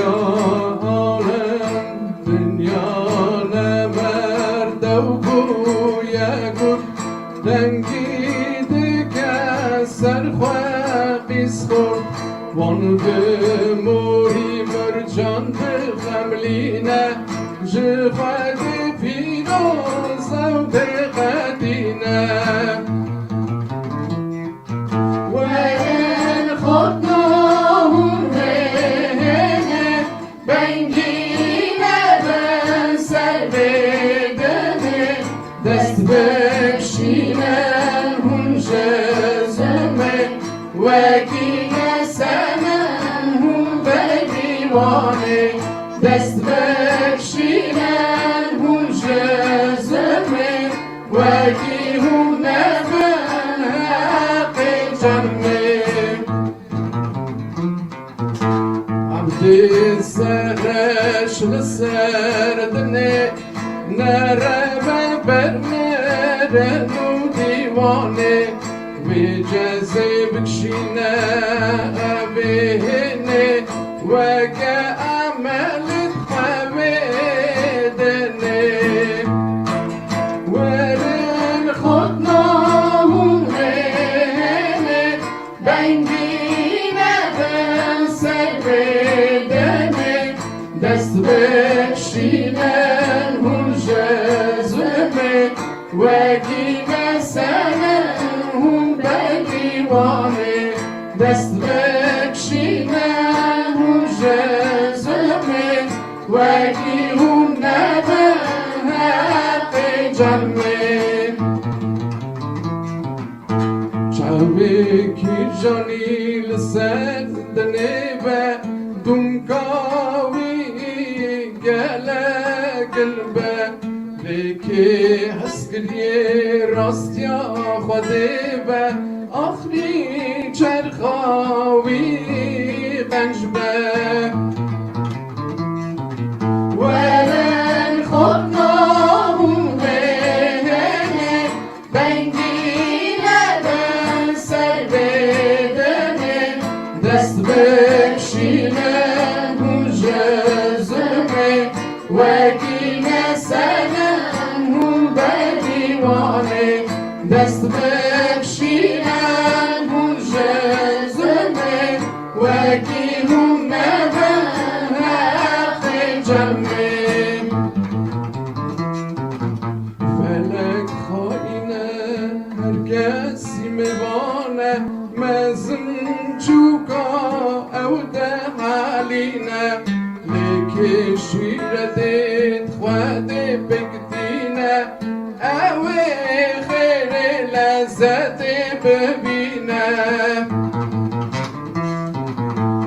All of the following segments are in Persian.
عالم دنیا نمرده و گویه گو رنگی دیگه سرخواه قیس خورد وان به موری مرجان به غملینه جخواه پیروز و دقدینه و این خود ناهم رهنه بنگینه به سر بدنه دست بکشینه هون جزمه وکینه سنه هون بدیوانه دست بکشینه هون جزمه وکی هون نبه حق جنه عبد سرش لسردنه نره برمره نو دیوانه به جذب کشینه بهنه و که عملت خمیدنه ورن خود ناهم رهنه بنگینه به سر بدنه دست بکشینه هون جزمه وکی مسنه هون بدیوانه دست بکشینه هون جزمه وکی هون نبه حق جنمه چاوی کی جانی لسر دنه و دمکاوی گله قلبه لیکی حسکریه راستیا خوده و آخری چرخاوی قنجبه ولن خود ناهم رهنه بنگینه به سر بدنه دست بکشینه هون جزمه وکینه سنه هون بدیوانه دست بکشینه هون جزمه وکی هون نبه حق جنمه فلک خواهینه هرگسی میوانه مزن چوکا او ده حالینه لیکی شیرتت خواهده بگدینه اوه خیر لذت ببینه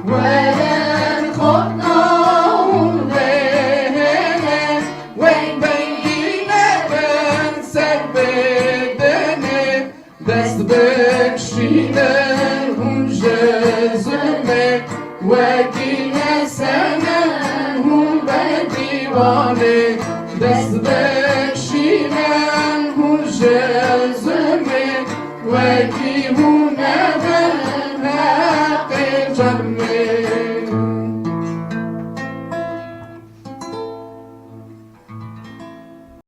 ولن خود ناهم رهنه وین بنگینه بن سر بدنه دست بکشینه هون جزمه وکی نسنه هون بدیوانه